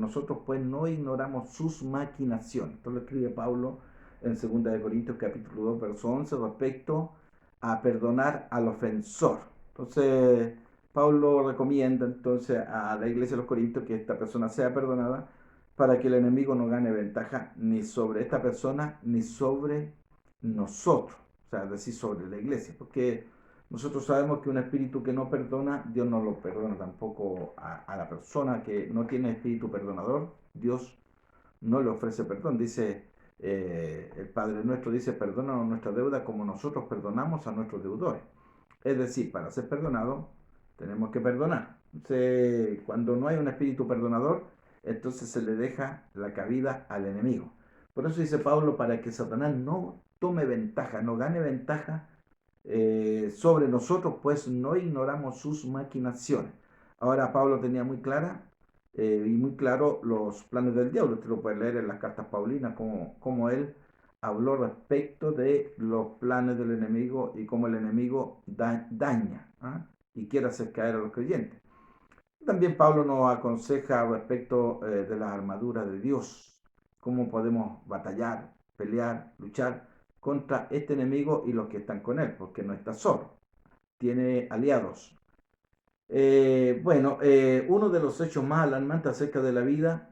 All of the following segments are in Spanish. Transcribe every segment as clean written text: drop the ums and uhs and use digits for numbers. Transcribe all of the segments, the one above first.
Nosotros pues no ignoramos sus maquinaciones. Esto lo escribe Pablo en 2 Corintios capítulo 2, verso 11, respecto a perdonar al ofensor. Entonces, Pablo recomienda entonces a la iglesia de los Corintios que esta persona sea perdonada para que el enemigo no gane ventaja ni sobre esta persona ni sobre nosotros, o sea, es decir, sobre la iglesia, porque nosotros sabemos que un espíritu que no perdona, Dios no lo perdona tampoco a la persona que no tiene espíritu perdonador. Dios no le ofrece perdón. Dice, el Padre nuestro dice, perdónanos nuestra deuda como nosotros perdonamos a nuestros deudores. Es decir, para ser perdonado, tenemos que perdonar. Entonces, cuando no hay un espíritu perdonador, entonces se le deja la cabida al enemigo. Por eso dice Pablo, para que Satanás no tome ventaja, no gane ventaja sobre nosotros, pues no ignoramos sus maquinaciones. Ahora Pablo tenía muy clara y muy claro los planes del diablo. Usted lo puede leer en las cartas paulinas, como él habló respecto de los planes del enemigo y cómo el enemigo daña, ¿ah? Y quiere hacer caer a los creyentes. También Pablo nos aconseja respecto de las armaduras de Dios, cómo podemos batallar, pelear, luchar contra este enemigo y los que están con él, porque no está solo, tiene aliados. Uno de los hechos más alarmantes acerca de la vida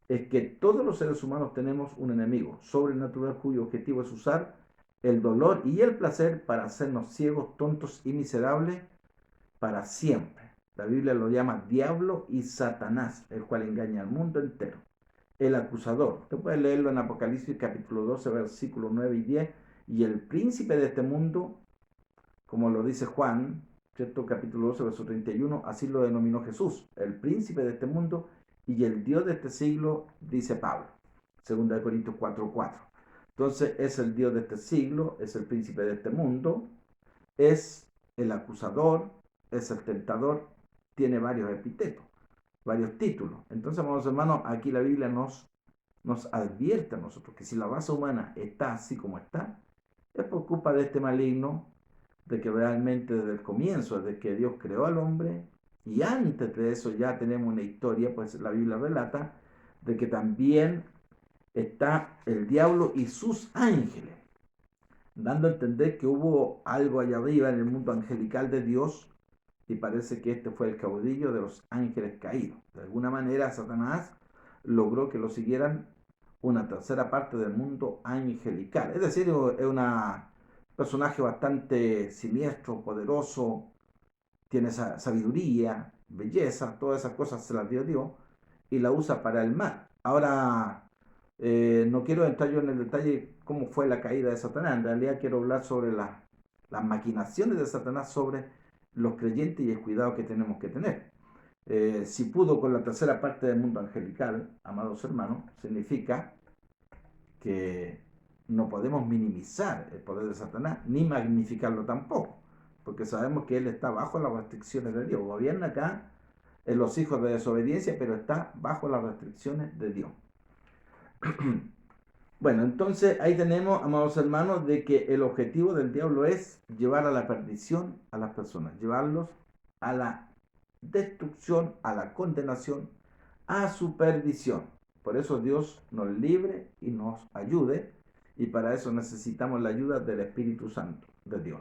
es que todos los seres humanos tenemos un enemigo sobrenatural cuyo objetivo es usar el dolor y el placer para hacernos ciegos, tontos y miserables para siempre. La Biblia lo llama diablo y Satanás, el cual engaña al mundo entero. El acusador. Usted puede leerlo en Apocalipsis capítulo 12, versículos 9 y 10. Y el príncipe de este mundo, como lo dice Juan, ¿cierto? Capítulo 12, verso 31, así lo denominó Jesús, el príncipe de este mundo y el Dios de este siglo, dice Pablo. 2 Corintios 4, 4. Entonces es el Dios de este siglo, es el príncipe de este mundo, es el acusador, es el tentador, tiene varios epítetos, varios títulos. Entonces, amados hermanos, aquí la Biblia nos advierte a nosotros que si la raza humana está así como está, es por culpa de este maligno, de que realmente desde el comienzo, desde que Dios creó al hombre, y antes de eso ya tenemos una historia, pues la Biblia relata, de que también está el diablo y sus ángeles, dando a entender que hubo algo allá arriba en el mundo angelical de Dios, y parece que este fue el caudillo de los ángeles caídos. De alguna manera Satanás logró que lo siguieran una tercera parte del mundo angelical. Es decir, es un personaje bastante siniestro, poderoso, tiene esa sabiduría, belleza, todas esas cosas se las dio Dios y la usa para el mal. Ahora, no quiero entrar yo en el detalle cómo fue la caída de Satanás, en realidad quiero hablar sobre las maquinaciones de Satanás sobre los creyentes y el cuidado que tenemos que tener. Si pudo con la tercera parte del mundo angelical, amados hermanos, significa que no podemos minimizar el poder de Satanás ni magnificarlo tampoco, porque sabemos que él está bajo las restricciones de Dios. Gobierna acá en los hijos de desobediencia, pero está bajo las restricciones de Dios. Bueno, entonces ahí tenemos, amados hermanos, de que el objetivo del diablo es llevar a la perdición a las personas, llevarlos a la destrucción, a la condenación, a su perdición. Por eso Dios nos libre y nos ayude, y para eso necesitamos la ayuda del Espíritu Santo de Dios.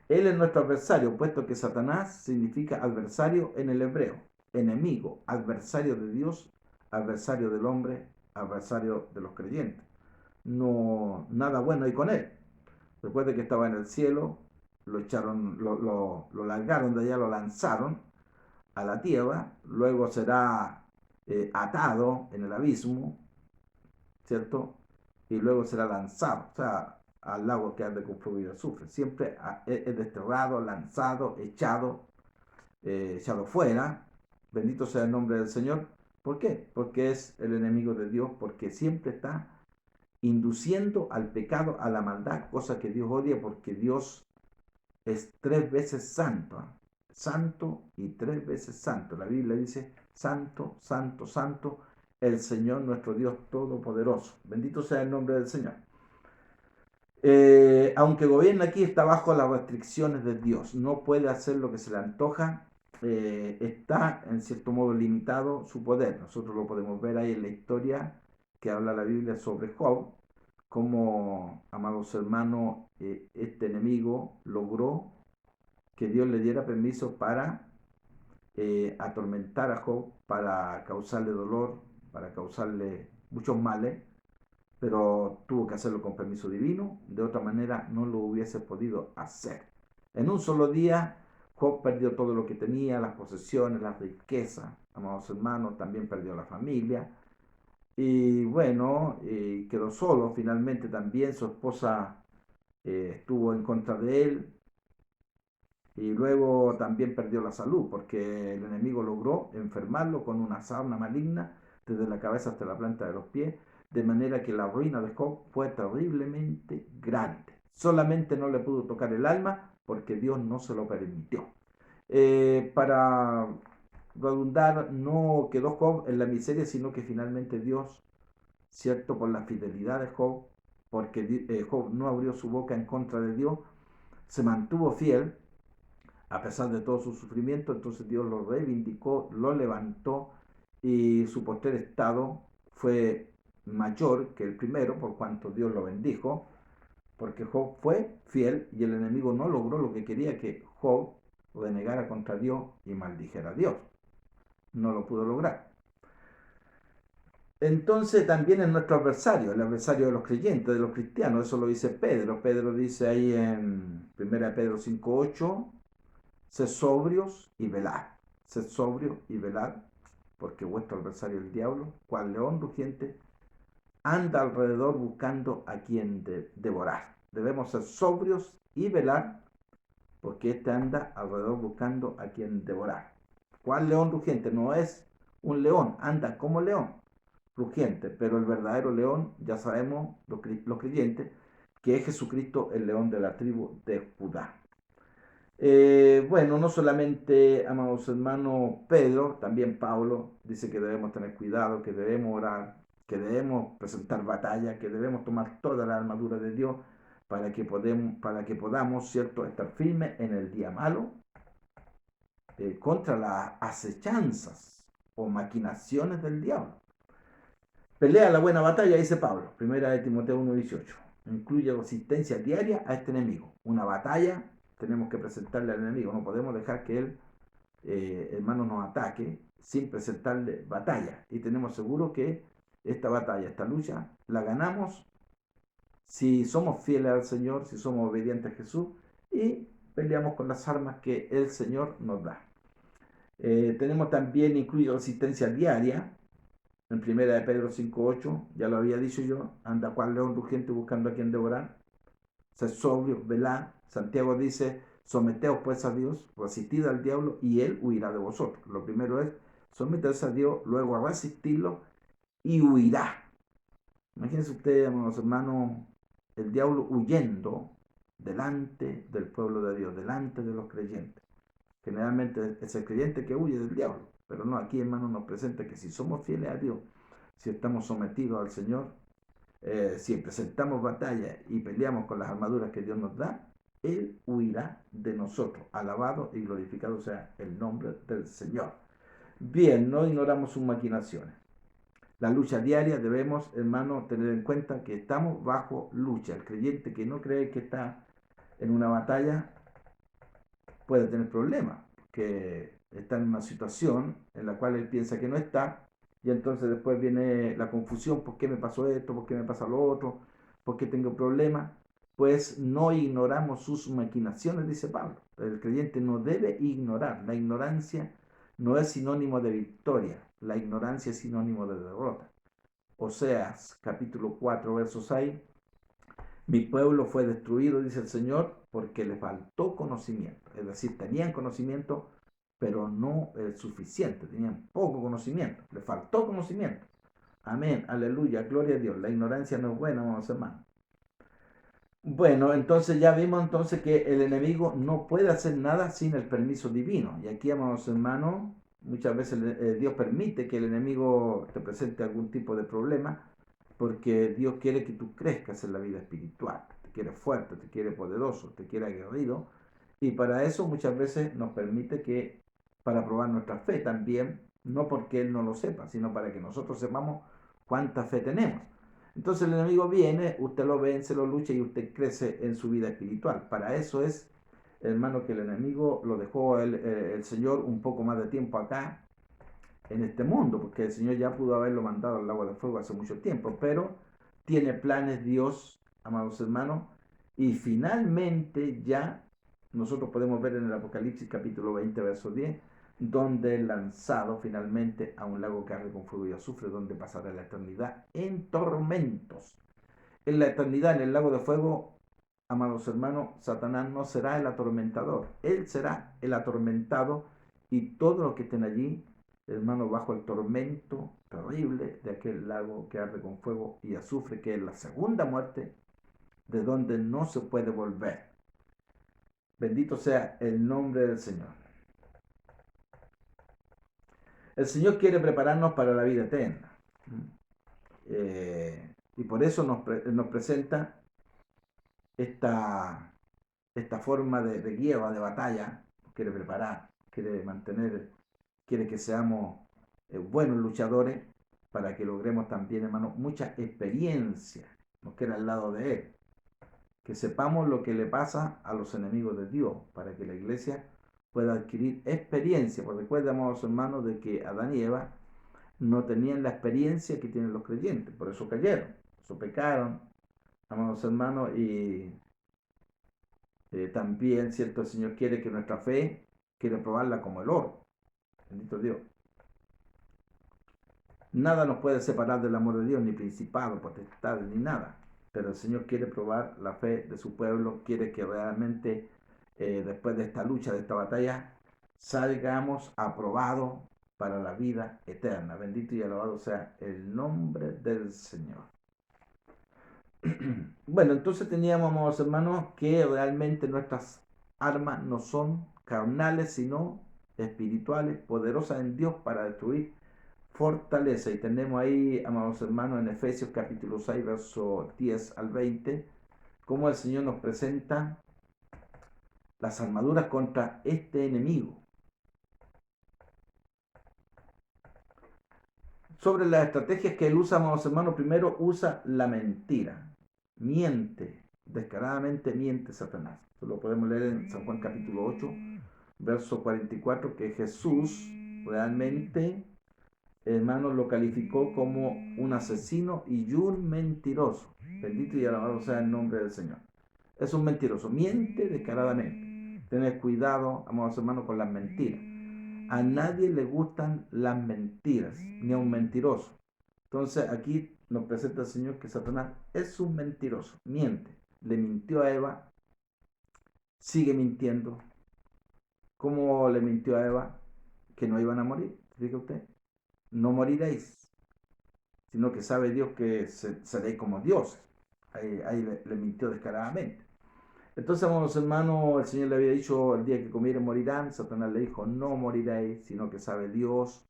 Él es nuestro adversario, puesto que Satanás significa adversario en el hebreo, enemigo, adversario de Dios, adversario del hombre, adversario de los creyentes. No, nada bueno hay con él. Después de que estaba en el cielo, lo echaron, lo largaron de allá, lo lanzaron a la tierra, luego será atado en el abismo, ¿cierto? Y luego será lanzado, o sea, al lago que arde con fuego y azufre. Siempre es desterrado, lanzado, echado fuera. Bendito sea el nombre del Señor. ¿Por qué? Porque es el enemigo de Dios, porque siempre está induciendo al pecado, a la maldad, cosa que Dios odia, porque Dios es 3 veces santo, ¿eh? Santo y 3 veces santo. La Biblia dice, santo, santo, santo, el Señor nuestro Dios Todopoderoso. Bendito sea el nombre del Señor. Aunque gobierna aquí, está bajo las restricciones de Dios. No puede hacer lo que se le antoja está en cierto modo limitado su poder. Nosotros lo podemos ver ahí en la historia que habla la Biblia sobre Job, como, amados hermanos, este enemigo logró que Dios le diera permiso para atormentar a Job, para causarle dolor, para causarle muchos males, pero tuvo que hacerlo con permiso divino, de otra manera no lo hubiese podido hacer. En un solo día, Job perdió todo lo que tenía, las posesiones, las riquezas, amados hermanos, también perdió la familia, y bueno, quedó solo, finalmente también su esposa estuvo en contra de él, y luego también perdió la salud, porque el enemigo logró enfermarlo con una sarna maligna desde la cabeza hasta la planta de los pies, de manera que la ruina de Job fue terriblemente grande. Solamente no le pudo tocar el alma porque Dios no se lo permitió. Para redundar, no quedó Job en la miseria, sino que finalmente Dios, cierto, por la fidelidad de Job, porque Job no abrió su boca en contra de Dios, se mantuvo fiel a pesar de todo su sufrimiento. Entonces Dios lo reivindicó, lo levantó, y su posterior estado fue mayor que el primero, por cuanto Dios lo bendijo, porque Job fue fiel y el enemigo no logró lo que quería, que Job renegara contra Dios y maldijera a Dios. No lo pudo lograr. Entonces también es nuestro adversario, el adversario de los creyentes, de los cristianos. Eso lo dice Pedro. Pedro dice ahí en 1 Pedro 5:8: sed sobrios y velad. Sed sobrios y velad, porque vuestro adversario el diablo, cual león rugiente, anda alrededor buscando a quien devorar. Debemos ser sobrios y velar, porque éste anda alrededor buscando a quien devorar. ¿Cuál león rugiente? No es un león, anda como león rugiente, pero el verdadero león, ya sabemos los creyentes, que es Jesucristo, el león de la tribu de Judá. Bueno, no solamente, amados hermanos, Pedro, también Pablo dice que debemos tener cuidado, que debemos orar, que debemos presentar batalla, que debemos tomar toda la armadura de Dios para que podamos, ¿cierto?, estar firmes en el día malo, contra las acechanzas o maquinaciones del diablo. Pelea la buena batalla, dice Pablo, 1 Timoteo 1:18. Incluye resistencia diaria a este enemigo. Una batalla tenemos que presentarle al enemigo. No podemos dejar que él, hermano, nos ataque sin presentarle batalla. Y tenemos seguro que esta batalla, esta lucha, la ganamos si somos fieles al Señor, si somos obedientes a Jesús y peleamos con las armas que el Señor nos da. Tenemos también incluido resistencia diaria. En 1 Pedro 5:8, ya lo había dicho yo, anda cual león rugiente buscando a quien devorar. Ser sobrio, velad. Santiago dice: someteos pues a Dios, resistid al diablo y él huirá de vosotros. Lo primero es someterse a Dios, luego a resistirlo y huirá. Imagínense ustedes, amados hermanos, el diablo huyendo delante del pueblo de Dios, delante de los creyentes. Generalmente es el creyente que huye del diablo, pero no, aquí, hermano, nos presenta que si somos fieles a Dios, si estamos sometidos al Señor, si presentamos batalla y peleamos con las armaduras que Dios nos da, Él huirá de nosotros. Alabado y glorificado sea el nombre del Señor. Bien, no ignoramos sus maquinaciones. La lucha diaria debemos, hermano, tener en cuenta que estamos bajo lucha. El creyente que no cree que está en una batalla puede tener problemas, que está en una situación en la cual él piensa que no está, y entonces después viene la confusión: ¿por qué me pasó esto? ¿Por qué me pasa lo otro? ¿Por qué tengo problemas? Pues no ignoramos sus maquinaciones, dice Pablo. El creyente no debe ignorar. La ignorancia no es sinónimo de victoria, la ignorancia es sinónimo de derrota. Oseas capítulo 4, verso 6: mi pueblo fue destruido, dice el Señor, porque le faltó conocimiento. Es decir, tenían conocimiento, pero no el suficiente. Tenían poco conocimiento. Le faltó conocimiento. Amén, aleluya, gloria a Dios. La ignorancia no es buena, vamos hermanos. Bueno, entonces ya vimos entonces que el enemigo no puede hacer nada sin el permiso divino. Y aquí, amados hermanos, muchas veces Dios permite que el enemigo te presente algún tipo de problema, porque Dios quiere que tú crezcas en la vida espiritual. Te quiere fuerte, te quiere poderoso, te quiere aguerrido. Y para eso muchas veces nos permite que para probar nuestra fe también, no porque Él no lo sepa, sino para que nosotros sepamos cuánta fe tenemos. Entonces el enemigo viene, usted lo vence, lo lucha y usted crece en su vida espiritual. Para eso es, hermano, que el enemigo lo dejó el Señor un poco más de tiempo acá en este mundo, porque el Señor ya pudo haberlo mandado al lago de fuego hace mucho tiempo, pero tiene planes Dios, amados hermanos, y finalmente ya nosotros podemos ver en el Apocalipsis capítulo 20, verso 10, donde es lanzado finalmente a un lago que arde con fuego y azufre, donde pasará la eternidad en tormentos. En la eternidad, en el lago de fuego, amados hermanos, Satanás no será el atormentador, él será el atormentado y todos los que estén allí, hermanos, bajo el tormento terrible de aquel lago que arde con fuego y azufre, que es la segunda muerte, de donde no se puede volver. Bendito sea el nombre del Señor. El Señor quiere prepararnos para la vida eterna. Y por eso nos presenta esta forma de guerra, de batalla. Nos quiere preparar, quiere mantener, quiere que seamos buenos luchadores para que logremos también, hermano, mucha experiencia. Nos quiere al lado de Él. Que sepamos lo que le pasa a los enemigos de Dios, para que la iglesia pueda adquirir experiencia. Porque recuerdamos, hermanos, de que Adán y Eva no tenían la experiencia que tienen los creyentes, por eso cayeron, por eso pecaron, amados hermanos, y también, ¿cierto? El Señor quiere que nuestra fe, quiere probarla como el oro. Bendito Dios. Nada nos puede separar del amor de Dios, ni principado, potestad, ni nada. Pero el Señor quiere probar la fe de su pueblo, quiere que realmente después de esta lucha, de esta batalla, salgamos aprobados para la vida eterna. Bendito y alabado sea el nombre del Señor. Bueno, entonces teníamos, amados hermanos, que realmente nuestras armas no son carnales, sino espirituales, poderosas en Dios para destruir fortaleza. Y tenemos ahí, amados hermanos, en Efesios capítulo 6, verso 10 al 20, cómo el Señor nos presenta las armaduras contra este enemigo. Sobre las estrategias que él usa, amados hermanos, primero usa la mentira. Miente, descaradamente miente Satanás. Esto lo podemos leer en San Juan capítulo 8, verso 44, que Jesús realmente, hermanos, lo calificó como un asesino y un mentiroso. Bendito y alabado sea el nombre del Señor. Es un mentiroso, miente descaradamente. Tened cuidado, amados hermanos, con las mentiras. A nadie le gustan las mentiras, ni a un mentiroso. Entonces aquí nos presenta el Señor que Satanás es un mentiroso, miente. Le mintió a Eva, sigue mintiendo. ¿Cómo le mintió a Eva? Que no iban a morir. Fíjate usted, no moriréis, sino que sabe Dios que seréis como dioses. Ahí le mintió descaradamente. Entonces, amados hermanos, el Señor le había dicho el día que comieren morirán. Satanás le dijo, no moriréis, sino que sabe Dios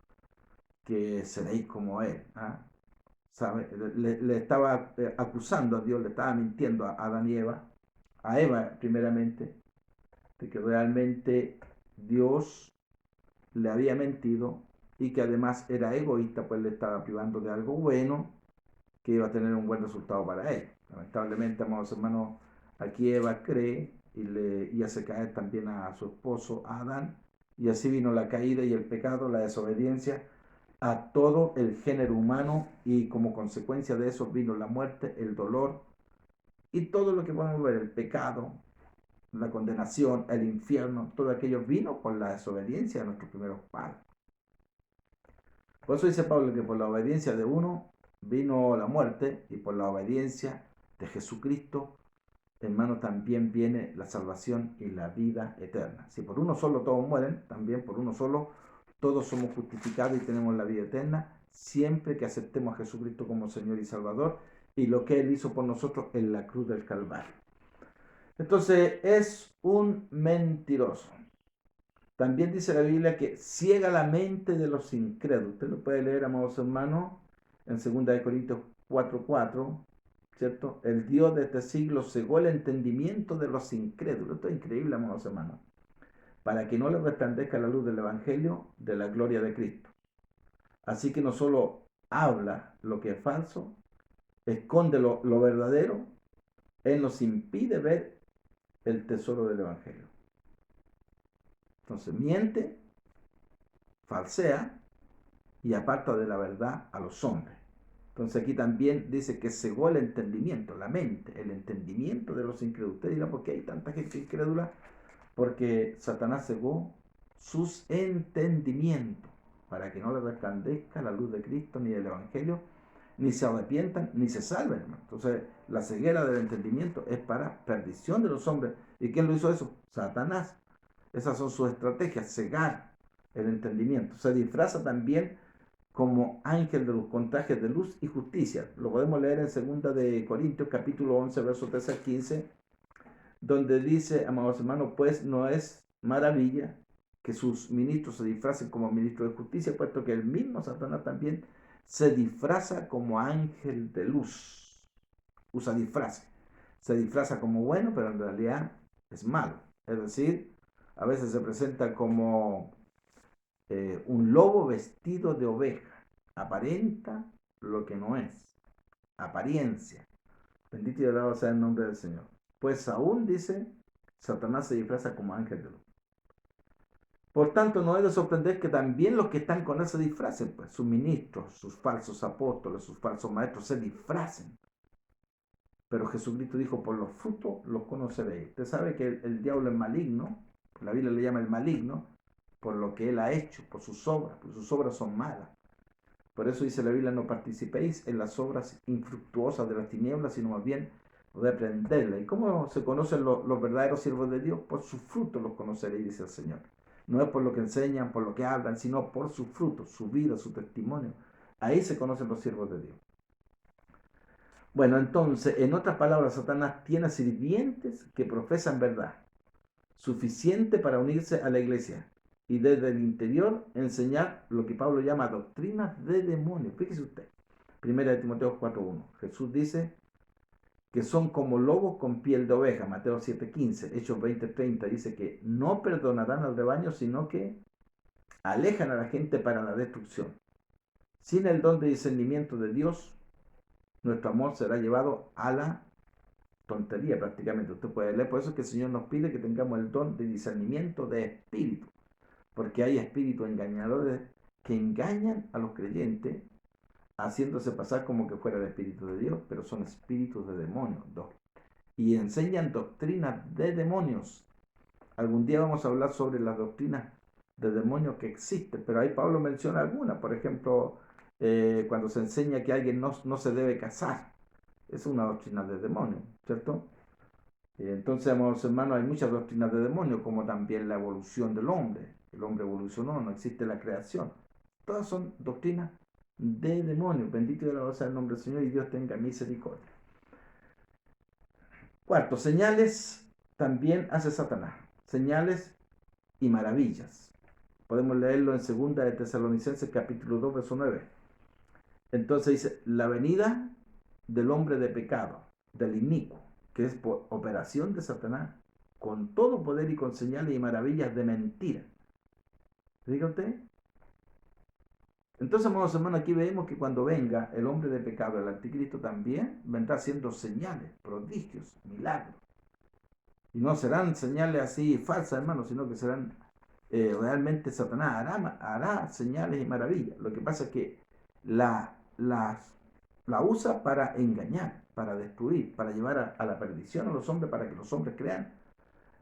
que seréis como Él. ¿Ah? ¿Sabe? Le estaba acusando a Dios, le estaba mintiendo a Adán y Eva, a Eva primeramente, de que realmente Dios le había mentido y que además era egoísta, pues le estaba privando de algo bueno que iba a tener un buen resultado para él. Lamentablemente, amados hermanos, aquí Eva cree y hace caer también a su esposo, a Adán, y así vino la caída y el pecado, la desobediencia a todo el género humano y como consecuencia de eso vino la muerte, el dolor y todo lo que podemos ver, el pecado, la condenación, el infierno, todo aquello vino por la desobediencia de nuestros primeros padres. Por eso dice Pablo que por la obediencia de uno vino la muerte y por la obediencia de Jesucristo, hermano, también viene la salvación y la vida eterna. Si por uno solo todos mueren, también por uno solo todos somos justificados y tenemos la vida eterna, siempre que aceptemos a Jesucristo como Señor y Salvador y lo que Él hizo por nosotros en la cruz del Calvario. Entonces es un mentiroso. También dice la Biblia que ciega la mente de los incrédulos. Usted lo puede leer, amados hermanos, en 2 Corintios 4:4, ¿cierto? El Dios de este siglo cegó el entendimiento de los incrédulos. Esto es increíble, amados hermanos. para que no le resplandezca la luz del Evangelio de la gloria de Cristo. Así que no solo habla lo que es falso, esconde lo verdadero, Él nos impide ver el tesoro del Evangelio. Entonces miente, falsea y aparta de la verdad a los hombres. Entonces aquí también dice que cegó el entendimiento, la mente, el entendimiento de los incrédulos. Usted dirá, ¿por qué hay tanta gente incrédula? Porque Satanás cegó sus entendimientos para que no le resplandezca la luz de Cristo ni del Evangelio, ni se arrepientan, ni se salven, hermano. Entonces, la ceguera del entendimiento es para perdición de los hombres. ¿Y quién lo hizo eso? Satanás. Esas son sus estrategias, cegar el entendimiento. Se disfraza también como ángel de luz, con trajes de luz y justicia. Lo podemos leer en 2 de Corintios, capítulo 11, versos 13 al 15, donde dice, amados hermanos, pues no es maravilla que sus ministros se disfracen como ministros de justicia, puesto que el mismo Satanás también se disfraza como ángel de luz. Usa disfraz. Se disfraza como bueno, pero en realidad es malo. Es decir, a veces se presenta como un lobo vestido de oveja. Aparenta lo que no es. Apariencia. Bendito y alabado sea el nombre del Señor. Pues aún dice, Satanás se disfraza como ángel de luz. Por tanto, no es de sorprender que también los que están con él se disfracen, pues sus ministros, sus falsos apóstoles, sus falsos maestros se disfracen. Pero Jesucristo dijo, por los frutos los conoceréis. Usted sabe que el diablo es maligno, la Biblia le llama el maligno, por lo que él ha hecho, por sus obras son malas. Por eso dice la Biblia, no participéis en las obras infructuosas de las tinieblas, sino más bien reprenderlas. ¿Y cómo se conocen los verdaderos siervos de Dios? Por sus frutos los conoceréis, dice el Señor. No es por lo que enseñan, por lo que hablan, sino por sus frutos, su vida, su testimonio. Ahí se conocen los siervos de Dios. Bueno, entonces, en otras palabras, Satanás tiene sirvientes que profesan verdad, suficiente para unirse a la iglesia y desde el interior enseñar lo que Pablo llama doctrinas de demonios. Fíjese usted, 1 Timoteo 4:1. Jesús dice que son como lobos con piel de oveja, Mateo 7:15. Hechos 20:30 dice que no perdonarán al rebaño, sino que alejan a la gente para la destrucción. Sin el don de discernimiento de Dios, nuestro amor será llevado a la tontería prácticamente. Usted puede leer, por eso es que el Señor nos pide que tengamos el don de discernimiento de espíritu, porque hay espíritus engañadores que engañan a los creyentes haciéndose pasar como que fuera el espíritu de Dios, pero son espíritus de demonios y enseñan doctrinas de demonios. Algún día vamos a hablar sobre las doctrinas de demonios que existen, pero ahí Pablo menciona algunas. Por ejemplo, cuando se enseña que alguien no se debe casar, es una doctrina de demonios, ¿cierto? Entonces, amados hermanos, hay muchas doctrinas de demonios, como también la evolución del hombre. El hombre evolucionó, no existe la creación. Todas son doctrinas de demonios. Bendito y alabado sea el nombre del Señor y Dios tenga misericordia. Cuarto, señales también hace Satanás. Señales y maravillas. Podemos leerlo en 2 de Tesalonicenses capítulo 2, verso 9. Entonces dice, la venida del hombre de pecado, del inicuo, que es por operación de Satanás, con todo poder y con señales y maravillas de mentira. ¿Diga usted? Entonces, amados hermanos, aquí vemos que cuando venga el hombre de pecado, el anticristo, también vendrá haciendo señales, prodigios, milagros. Y no serán señales así falsas, hermanos, sino que serán realmente Satanás hará señales y maravillas. Lo que pasa es que la usa para engañar, para destruir, para llevar a la perdición a los hombres, para que los hombres crean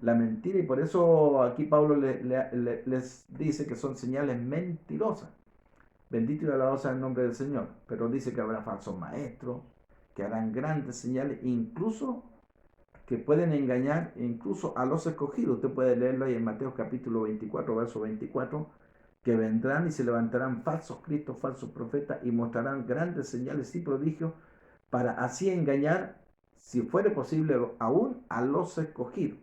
la mentira. Y por eso aquí Pablo les dice que son señales mentirosas. Bendito y alabado sea el nombre del Señor. Pero dice que habrá falsos maestros, que harán grandes señales, incluso que pueden engañar incluso a los escogidos. Usted puede leerlo ahí en Mateo capítulo 24, verso 24, que vendrán y se levantarán falsos cristos, falsos profetas y mostrarán grandes señales y prodigios para así engañar, si fuere posible, aún a los escogidos.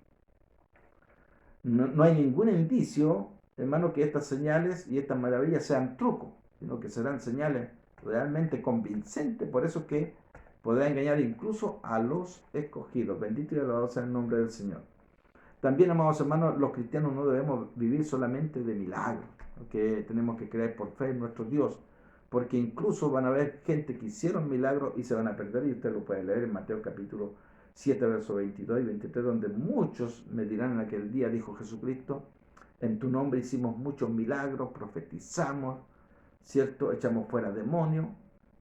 No hay ningún indicio, hermano, que estas señales y estas maravillas sean trucos, sino que serán señales realmente convincentes. Por eso que podrá engañar incluso a los escogidos. Bendito y alabado sea el nombre del Señor. También, amados hermanos, los cristianos no debemos vivir solamente de milagros, que tenemos que creer por fe en nuestro Dios, porque incluso van a haber gente que hicieron milagros y se van a perder, y usted lo puede leer en Mateo capítulo 7, versos 22 y 23, donde muchos me dirán en aquel día, dijo Jesucristo, en tu nombre hicimos muchos milagros, profetizamos, ¿cierto? Echamos fuera demonios,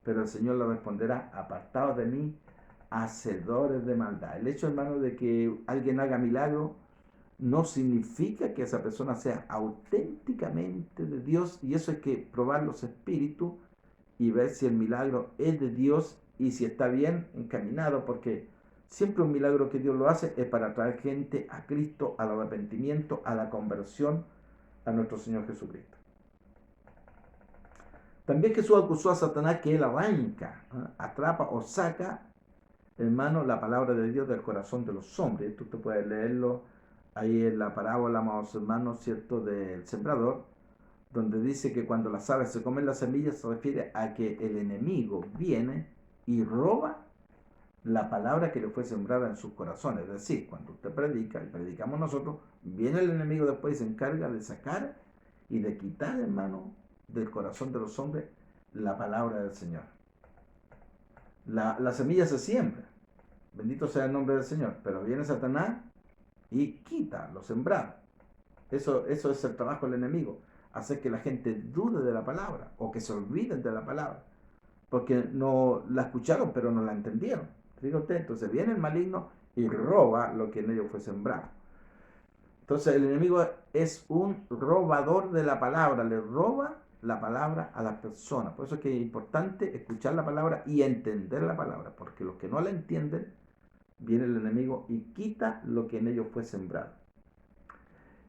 pero el Señor le responderá, apartados de mí, hacedores de maldad. El hecho, hermano, de que alguien haga milagro no significa que esa persona sea auténticamente de Dios, y eso hay que probar los espíritus y ver si el milagro es de Dios y si está bien encaminado, porque siempre un milagro que Dios lo hace es para traer gente a Cristo, al arrepentimiento, a la conversión a nuestro Señor Jesucristo. También Jesús acusó a Satanás que él arranca, atrapa o saca, hermano, la palabra de Dios del corazón de los hombres. Esto usted puede leerlo ahí en la parábola, amados hermanos, ¿cierto?, del sembrador, donde dice que cuando las aves se comen las semillas se refiere a que el enemigo viene y roba la palabra que le fue sembrada en sus corazones. Es decir, cuando usted predica, y predicamos nosotros, viene el enemigo después y se encarga de sacar y de quitar, hermano, del corazón de los hombres la palabra del Señor. La semilla se siembra, bendito sea el nombre del Señor, pero viene Satanás y quita lo sembrado. Eso es el trabajo del enemigo, hacer que la gente dude de la palabra o que se olviden de la palabra, porque no la escucharon pero no la entendieron. Fíjate, entonces viene el maligno y roba lo que en ellos fue sembrado. Entonces el enemigo es un robador de la palabra, le roba la palabra a las personas. Por eso es que es importante escuchar la palabra y entender la palabra, porque los que no la entienden, viene el enemigo y quita lo que en ellos fue sembrado.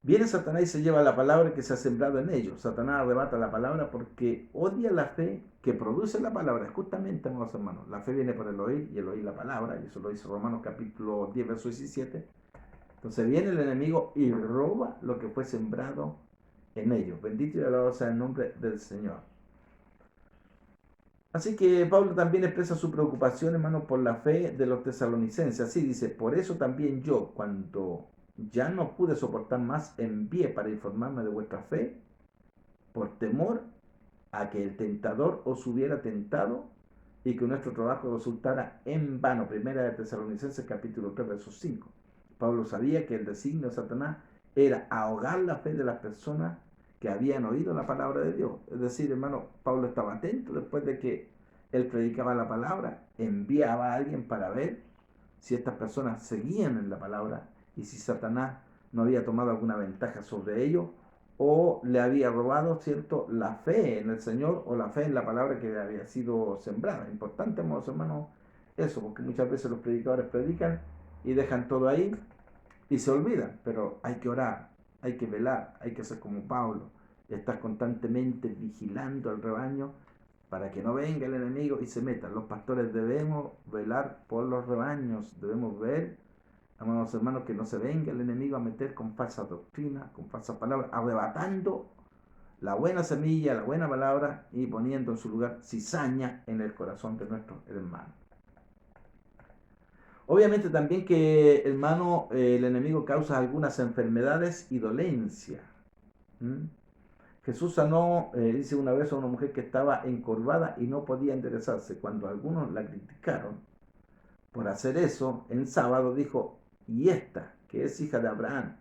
Viene Satanás y se lleva la palabra que se ha sembrado en ellos. Satanás arrebata la palabra porque odia la fe que produce la palabra. Justamente, amados hermanos, la fe viene por el oír y el oír la palabra, y eso lo dice Romanos capítulo 10, verso 17. Entonces viene el enemigo y roba lo que fue sembrado en ellos. Bendito y alabado sea el nombre del Señor. Así que Pablo también expresa su preocupación, hermano, por la fe de los tesalonicenses. Así dice, por eso también yo, cuando ya no pude soportar más, envié para informarme de vuestra fe, por temor a que el tentador os hubiera tentado y que nuestro trabajo resultara en vano. Primera de Tesalonicenses capítulo 3, verso 5. Pablo sabía que el designio de Satanás era ahogar la fe de las personas que habían oído la palabra de Dios. Es decir, hermano, Pablo estaba atento después de que él predicaba la palabra, enviaba a alguien para ver si estas personas seguían en la palabra y si Satanás no había tomado alguna ventaja sobre ellos o le había robado, ¿cierto?, la fe en el Señor o la fe en la palabra que le había sido sembrada. Importante, hermanos, eso, porque muchas veces los predicadores predican y dejan todo ahí y se olvidan, pero hay que orar, hay que velar, hay que ser como Pablo, estar constantemente vigilando al rebaño para que no venga el enemigo y se meta. Los pastores debemos velar por los rebaños, debemos ver, amados hermanos, que no se venga el enemigo a meter con falsa doctrina, con falsas palabras, arrebatando la buena semilla, la buena palabra y poniendo en su lugar cizaña en el corazón de nuestros hermanos. Obviamente también que, hermano, el enemigo causa algunas enfermedades y dolencias. Jesús sanó, dice una vez, a una mujer que estaba encorvada y no podía enderezarse. Cuando algunos la criticaron por hacer eso, en sábado dijo, y esta, que es hija de Abraham,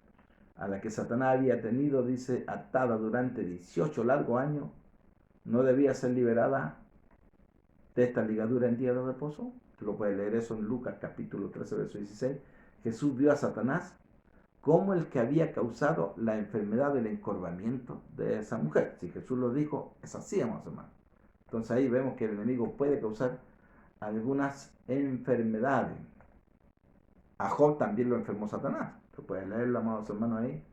a la que Satanás había tenido, dice, atada durante 18 largos años, ¿no debía ser liberada de esta ligadura en día de reposo? Tú lo puedes leer eso en Lucas capítulo 13, verso 16. Jesús vio a Satanás como el que había causado la enfermedad del encorvamiento de esa mujer. Si Jesús lo dijo, es así, hermanos. Entonces ahí vemos que el enemigo puede causar algunas enfermedades. A Job también lo enfermó Satanás. Tú puedes leerlo, amados hermanos, ahí,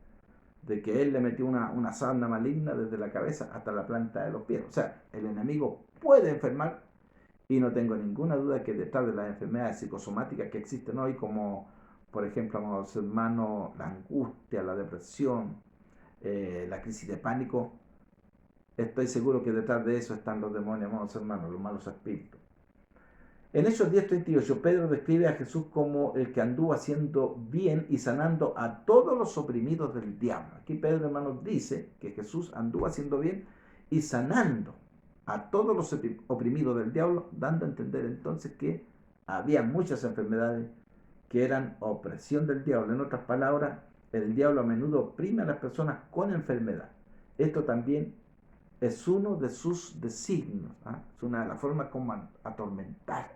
de que él le metió una sarna maligna desde la cabeza hasta la planta de los pies. O sea, el enemigo puede enfermar, y no tengo ninguna duda que detrás de las enfermedades psicosomáticas que existen hoy, como por ejemplo, amados hermanos, la angustia, la depresión, la crisis de pánico, estoy seguro que detrás de eso están los demonios, amados hermanos, los malos espíritus. En Hechos 10:38, Pedro describe a Jesús como el que anduvo haciendo bien y sanando a todos los oprimidos del diablo. Aquí Pedro, hermanos, dice que Jesús anduvo haciendo bien y sanando a todos los oprimidos del diablo, dando a entender entonces que había muchas enfermedades que eran opresión del diablo. En otras palabras, el diablo a menudo oprime a las personas con enfermedad. Esto también es uno de sus designios, ¿ah? Es una de las formas como atormentar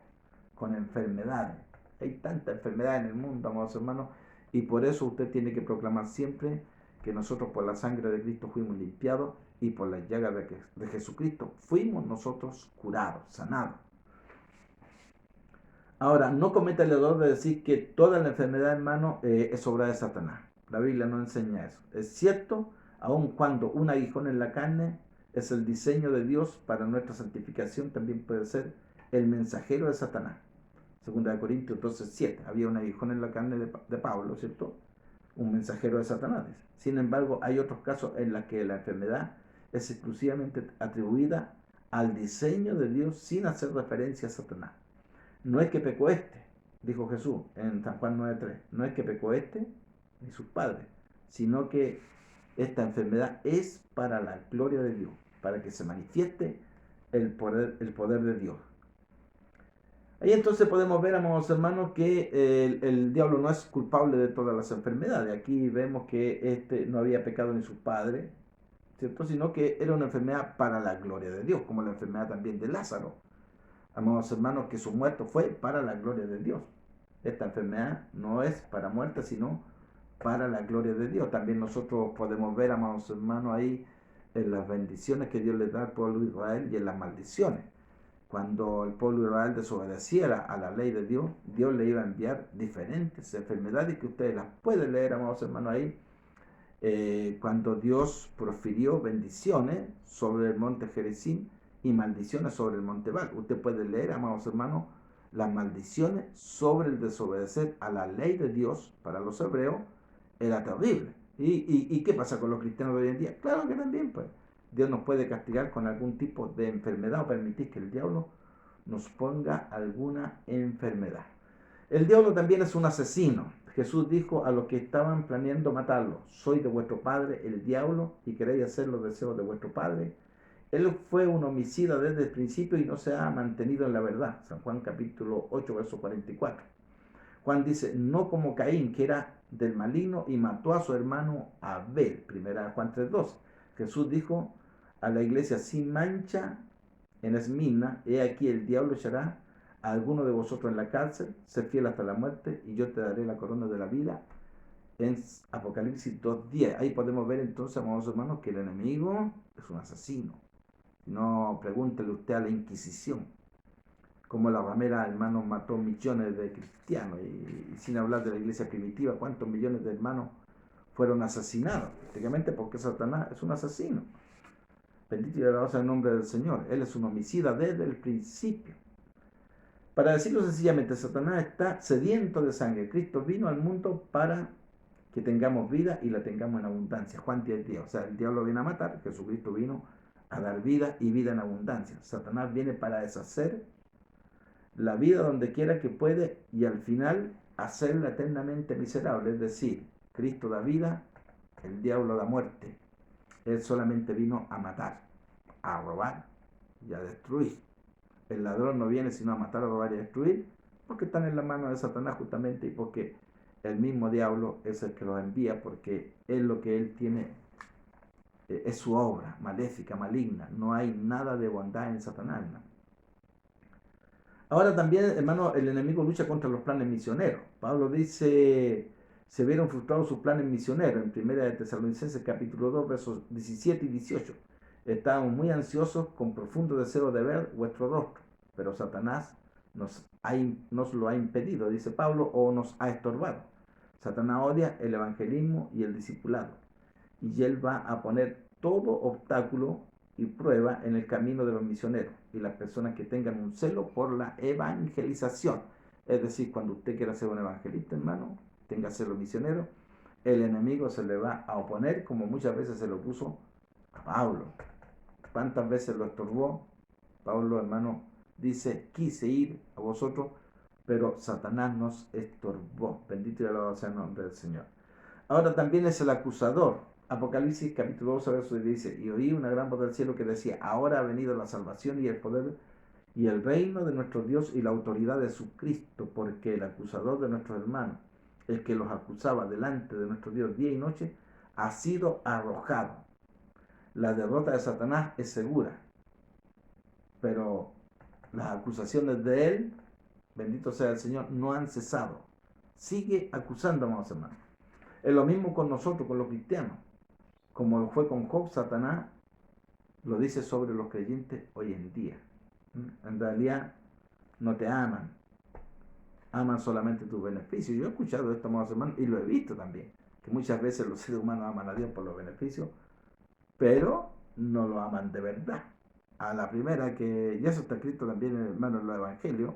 con enfermedades. Hay tanta enfermedad en el mundo, amados hermanos, y por eso usted tiene que proclamar siempre que nosotros por la sangre de Cristo fuimos limpiados y por la llaga de Jesucristo fuimos nosotros curados, sanados. Ahora, no cometa el error de decir que toda la enfermedad, hermano, es obra de Satanás. La Biblia no enseña eso. Es cierto, aun cuando un aguijón en la carne es el diseño de Dios para nuestra santificación, también puede ser el mensajero de Satanás. Segunda de Corintios 12:7. Había un aguijón en la carne de Pablo, ¿cierto? Un mensajero de Satanás. Sin embargo, hay otros casos en los que la enfermedad es exclusivamente atribuida al diseño de Dios sin hacer referencia a Satanás. No es que pecó este, dijo Jesús en San Juan 9:3, no es que pecó este ni sus padres, sino que esta enfermedad es para la gloria de Dios, para que se manifieste el poder de Dios. Ahí entonces podemos ver, amados hermanos, que el diablo no es culpable de todas las enfermedades. Aquí vemos que este no había pecado ni sus padres, ¿cierto? Sino que era una enfermedad para la gloria de Dios, como la enfermedad también de Lázaro. Amados hermanos, que su muerte fue para la gloria de Dios. Esta enfermedad no es para muerte, sino para la gloria de Dios. También nosotros podemos ver, amados hermanos, ahí en las bendiciones que Dios le da al pueblo de Israel y en las maldiciones. Cuando el pueblo de Israel desobedeciera a la ley de Dios, Dios le iba a enviar diferentes enfermedades que ustedes las pueden leer, amados hermanos, ahí. Cuando Dios profirió bendiciones sobre el monte Gerizim y maldiciones sobre el monte Ebal. Usted puede leer, amados hermanos, las maldiciones sobre el desobedecer a la ley de Dios para los hebreos era terrible. ¿Y qué pasa con los cristianos de hoy en día? Claro que también, pues. Dios nos puede castigar con algún tipo de enfermedad o permitir que el diablo nos ponga alguna enfermedad. El diablo también es un asesino. Jesús dijo a los que estaban planeando matarlo: soy de vuestro padre el diablo y queréis hacer los deseos de vuestro padre. Él fue un homicida desde el principio y no se ha mantenido en la verdad. San Juan capítulo 8, verso 44. Juan dice: no como Caín, que era del maligno y mató a su hermano Abel. Primera Juan 3:12. Jesús dijo a la iglesia sin mancha en Esmirna: he aquí el diablo echará a alguno de vosotros en la cárcel, sé fiel hasta la muerte y yo te daré la corona de la vida. En Apocalipsis 2:10. Ahí podemos ver entonces, amados hermanos, que el enemigo es un asesino. No pregúntele usted a la Inquisición, como la ramera, hermanos, mató millones de cristianos, y sin hablar de la iglesia primitiva, cuántos millones de hermanos fueron asesinados, prácticamente porque Satanás es un asesino. Bendito y alabado sea el nombre del Señor. Él es un homicida desde el principio. Para decirlo sencillamente, Satanás está sediento de sangre. Cristo vino al mundo para que tengamos vida y la tengamos en abundancia. Juan 10:10. O sea, el diablo viene a matar, Jesucristo vino a dar vida y vida en abundancia. Satanás viene para deshacer la vida donde quiera que puede y al final hacerla eternamente miserable. Es decir, Cristo da vida, el diablo da muerte. Él solamente vino a matar, a robar y a destruir. El ladrón no viene sino a matar, a robar y a destruir, porque están en la mano de Satanás justamente, y porque el mismo diablo es el que los envía, porque es lo que él tiene, es su obra maléfica, maligna. No hay nada de bondad en Satanás, hermano. Ahora también, hermano, el enemigo lucha contra los planes misioneros. Pablo dice: se vieron frustrados sus planes misioneros en Primera de Tesalonicenses capítulo 2, versos 17 y 18. Estábamos muy ansiosos con profundo deseo de ver vuestro rostro, pero Satanás nos lo ha impedido, dice Pablo, o nos ha estorbado. Satanás odia el evangelismo y el discipulado, y él va a poner todo obstáculo y prueba en el camino de los misioneros y las personas que tengan un celo por la evangelización. Es decir, cuando usted quiera ser un evangelista, hermano, tenga celo misionero, el enemigo se le va a oponer, como muchas veces se lo puso a Pablo. ¿Cuántas veces lo estorbó? Pablo, hermano, dice, quise ir a vosotros, pero Satanás nos estorbó. Bendito y alabado sea el nombre del Señor. Ahora también es el acusador. Apocalipsis capítulo 12, verso 10 dice, y oí una gran voz del cielo que decía, ahora ha venido la salvación y el poder y el reino de nuestro Dios y la autoridad de su Cristo, porque el acusador de nuestros hermanos, el que los acusaba delante de nuestro Dios día y noche, ha sido arrojado. La derrota de Satanás es segura, pero las acusaciones de él, bendito sea el Señor, no han cesado. Sigue acusando, amados hermanos. Es lo mismo con nosotros, con los cristianos. Como lo fue con Job, Satanás lo dice sobre los creyentes hoy en día. En realidad no te aman, aman solamente tus beneficios. Yo he escuchado esto, amados hermanos, y lo he visto también, que muchas veces los seres humanos aman a Dios por los beneficios, pero no lo aman de verdad. A la primera que, y eso está escrito también, hermano, en los evangelios,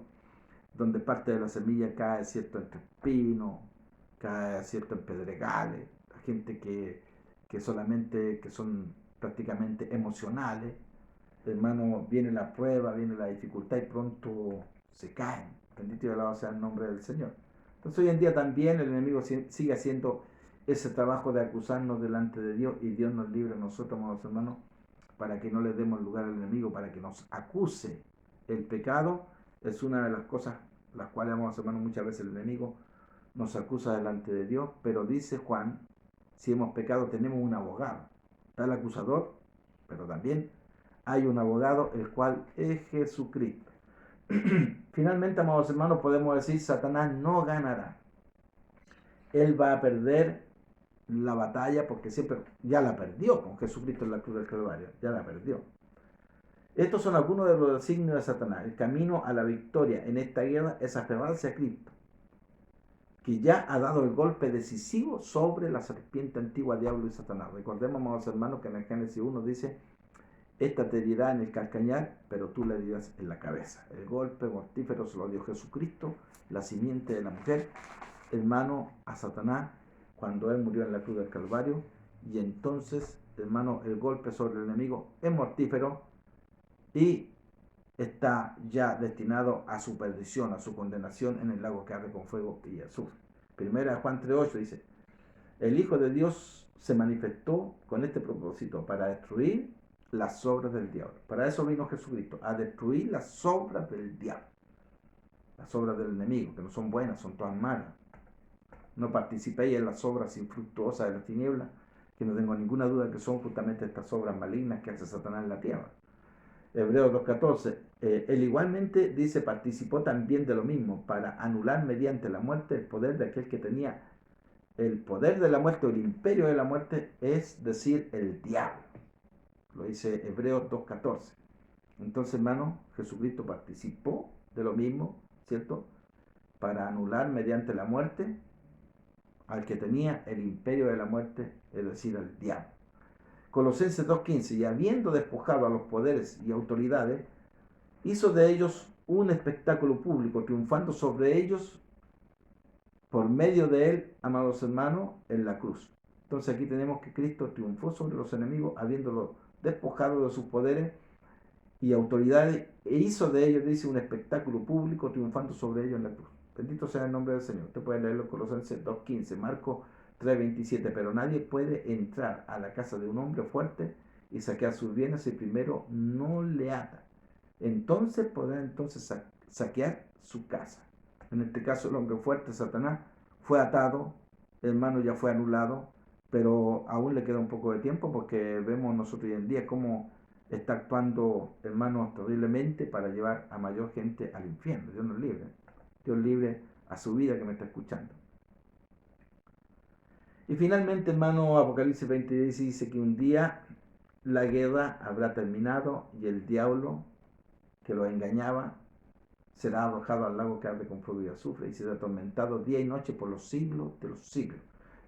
donde parte de la semilla cae, cierto, entre espinos, cae, cierto, en pedregales, gente que solamente, que son prácticamente emocionales, hermano, viene la prueba, viene la dificultad y pronto se caen. Bendito y alabado sea el nombre del Señor. Entonces hoy en día también el enemigo sigue haciendo ese trabajo de acusarnos delante de Dios, y Dios nos libre a nosotros, amados hermanos, para que no le demos lugar al enemigo, para que nos acuse. El pecado es una de las cosas las cuales, amados hermanos, muchas veces el enemigo nos acusa delante de Dios, pero dice Juan, si hemos pecado tenemos un abogado. Está el acusador, pero también hay un abogado, el cual es Jesucristo. Finalmente, amados hermanos, podemos decir, Satanás no ganará. Él va a perder la batalla porque siempre ya la perdió con Jesucristo en la cruz del Calvario, ya la perdió. Estos son algunos de los designios de Satanás. El camino a la victoria en esta guerra es aferrarse a Cristo, que ya ha dado el golpe decisivo sobre la serpiente antigua, diablo y Satanás. Recordemos, amados hermanos, que en el Génesis 1 dice, esta te herirá en el calcañar, pero tú le herirás en la cabeza. El golpe mortífero se lo dio Jesucristo, la simiente de la mujer, hermano, a Satanás, cuando él murió en la cruz del Calvario. Y entonces, hermano, el golpe sobre el enemigo es mortífero y está ya destinado a su perdición, a su condenación en el lago que arde con fuego y azufre. Primera Juan 3:8 dice, el Hijo de Dios se manifestó con este propósito, para destruir las obras del diablo. Para eso vino Jesucristo, a destruir las obras del diablo, las obras del enemigo, que no son buenas, son todas malas. No participéis en las obras infructuosas de las tinieblas, que no tengo ninguna duda que son justamente estas obras malignas que hace Satanás en la tierra. Hebreos 2:14, él igualmente dice, participó también de lo mismo, para anular mediante la muerte el poder de aquel que tenía el poder de la muerte o el imperio de la muerte, es decir, el diablo. Lo dice Hebreos 2:14. Entonces, hermano, Jesucristo participó de lo mismo, ¿cierto? Para anular mediante la muerte al que tenía el imperio de la muerte, es decir, al diablo. Colosenses 2:15, y habiendo despojado a los poderes y autoridades, hizo de ellos un espectáculo público, triunfando sobre ellos por medio de él, amados hermanos, en la cruz. Entonces aquí tenemos que Cristo triunfó sobre los enemigos, habiéndolo despojado de sus poderes y autoridades, e hizo de ellos, dice, un espectáculo público, triunfando sobre ellos en la cruz. Bendito sea el nombre del Señor. Usted puede leerlo en Colosenses 2:15, Marcos 3:27, pero nadie puede entrar a la casa de un hombre fuerte y saquear sus bienes si primero no le ata. Entonces podrá saquear su casa. En este caso el hombre fuerte, Satanás, fue atado, hermano, ya fue anulado, pero aún le queda un poco de tiempo, porque vemos nosotros hoy en día cómo está actuando, hermanos, terriblemente para llevar a mayor gente al infierno. Dios nos libre. Dios libre a su vida que me está escuchando. Y finalmente, hermano, Apocalipsis 20:10 dice que un día la guerra habrá terminado y el diablo que lo engañaba será arrojado al lago que arde con fuego y azufre y será atormentado día y noche por los siglos de los siglos.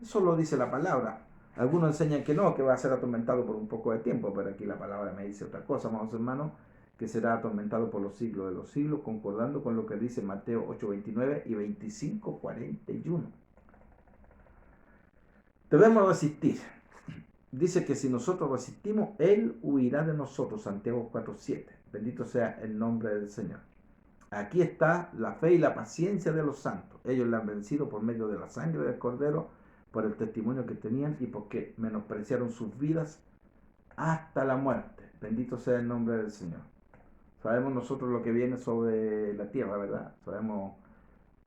Eso lo dice la palabra. Algunos enseñan que no, que va a ser atormentado por un poco de tiempo, pero aquí la palabra me dice otra cosa, amados hermanos, que será atormentado por los siglos de los siglos, concordando con lo que dice Mateo 8:29 y 25:41. Debemos resistir. Dice que si nosotros resistimos, Él huirá de nosotros, Santiago 4:7. Bendito sea el nombre del Señor. Aquí está la fe y la paciencia de los santos. Ellos la han vencido por medio de la sangre del Cordero, por el testimonio que tenían y porque menospreciaron sus vidas hasta la muerte. Bendito sea el nombre del Señor. Sabemos nosotros lo que viene sobre la tierra, ¿verdad? Sabemos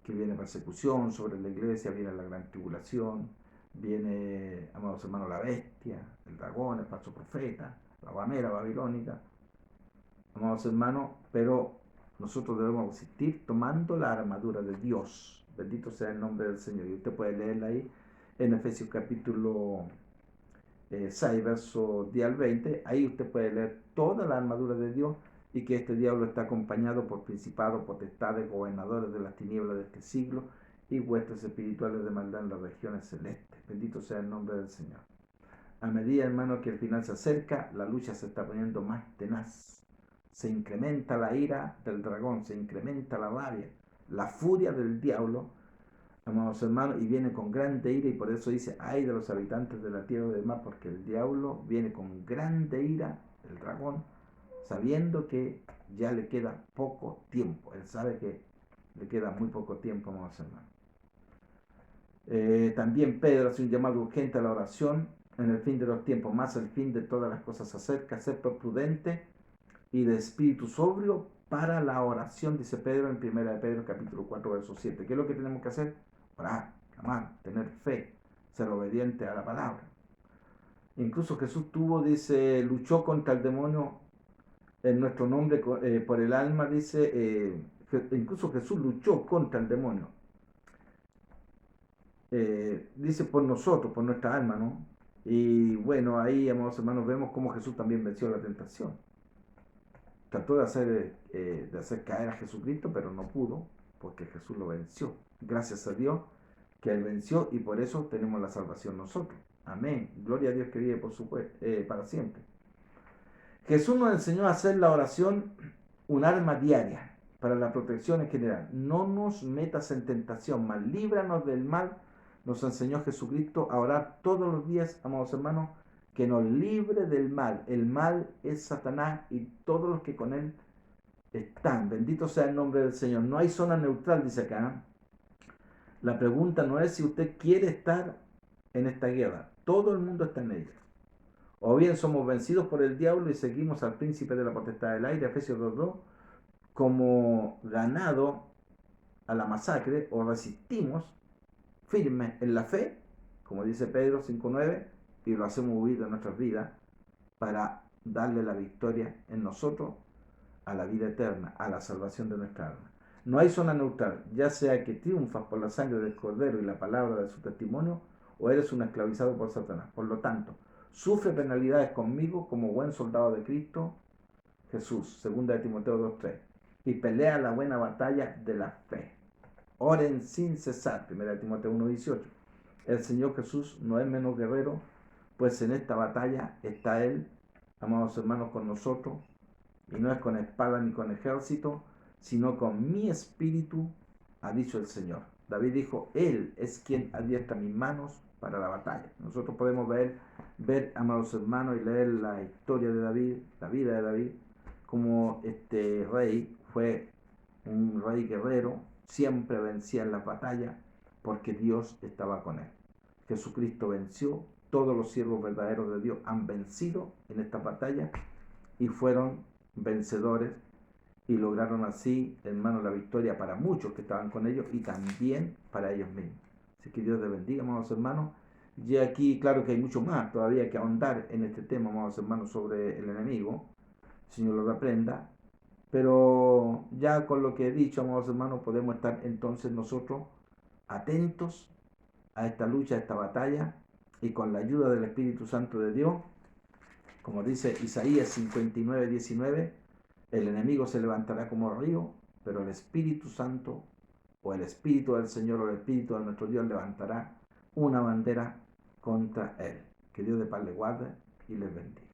que viene persecución sobre la iglesia, viene la gran tribulación, viene, amados hermanos, la bestia, el dragón, el falso profeta, la ramera babilónica, amados hermanos, pero nosotros debemos resistir tomando la armadura de Dios. Bendito sea el nombre del Señor. Y usted puede leerla ahí en Efesios capítulo 6, verso 10 al 20. Ahí usted puede leer toda la armadura de Dios y que este diablo está acompañado por principados, potestades, gobernadores de las tinieblas de este siglo y huestes espirituales de maldad en las regiones celestes. Bendito sea el nombre del Señor. A medida, hermano, que el final se acerca, la lucha se está poniendo más tenaz. Se incrementa la ira del dragón, se incrementa la rabia, la furia del diablo, amados hermanos, y viene con grande ira, y por eso dice, ay de los habitantes de la tierra y del mar, porque el diablo viene con grande ira, el dragón, sabiendo que ya le queda poco tiempo. Él sabe que le queda muy poco tiempo, amados hermanos. También Pedro hace un llamado urgente a la oración en el fin de los tiempos, más el fin de todas las cosas se acerca, ser prudente y de espíritu sobrio para la oración, dice Pedro en 1 de Pedro capítulo 4, verso 7. ¿Qué es lo que tenemos que hacer? Orar, clamar, tener fe, ser obediente a la palabra. Incluso Jesús dice, luchó contra el demonio en nuestro nombre por el alma, dice, incluso Jesús luchó contra el demonio. Dice por nosotros, por nuestra alma, ¿no? Y bueno, ahí, amados hermanos, vemos cómo Jesús también venció la tentación. Trató de hacer caer a Jesucristo, pero no pudo, porque Jesús lo venció. Gracias a Dios que Él venció y por eso tenemos la salvación nosotros. Amén. Gloria a Dios que vive por para siempre. Jesús nos enseñó a hacer la oración un arma diaria para la protección en general. No nos metas en tentación, mas líbranos del mal. Nos enseñó Jesucristo a orar todos los días, amados hermanos, que nos libre del mal. El mal es Satanás y todos los que con él están. Bendito sea el nombre del Señor. No hay zona neutral, dice acá. La pregunta no es si usted quiere estar en esta guerra. Todo el mundo está en ella. O bien somos vencidos por el diablo y seguimos al príncipe de la potestad del aire, Efesios 2:2, como ganado a la masacre, o resistimos firmes en la fe, como dice Pedro 5:9, y lo hacemos huir de nuestras vidas para darle la victoria en nosotros a la vida eterna, a la salvación de nuestra alma. No hay zona neutral, ya sea que triunfas por la sangre del Cordero y la palabra de su testimonio, o eres un esclavizado por Satanás. Por lo tanto, sufre penalidades conmigo como buen soldado de Cristo Jesús, 2 de Timoteo 2:3, y pelea la buena batalla de la fe. Oren sin cesar, 1 de Timoteo 1:18. El Señor Jesús no es menos guerrero, pues en esta batalla está Él, amados hermanos, con nosotros, y no es con espada ni con ejército, sino con mi espíritu, ha dicho el Señor. David dijo, Él es quien adiestra mis manos para la batalla. Nosotros podemos ver, amados hermanos, y leer la historia de David, la vida de David, como este rey fue un rey guerrero, siempre vencía en las batallas, porque Dios estaba con él. Jesucristo venció, todos los siervos verdaderos de Dios han vencido en esta batalla y fueron vencedores y lograron así, hermano, la victoria para muchos que estaban con ellos y también para ellos mismos. Así que Dios les bendiga, amados hermanos. Y aquí, claro que hay mucho más todavía que ahondar en este tema, amados hermanos, sobre el enemigo. El Señor lo reprenda. Pero ya con lo que he dicho, amados hermanos, podemos estar entonces nosotros atentos a esta lucha, a esta batalla, y con la ayuda del Espíritu Santo de Dios, como dice Isaías 59:19, el enemigo se levantará como río, pero el Espíritu Santo, o el Espíritu del Señor, o el Espíritu de nuestro Dios levantará una bandera contra él. Que Dios de paz le guarde y les bendiga.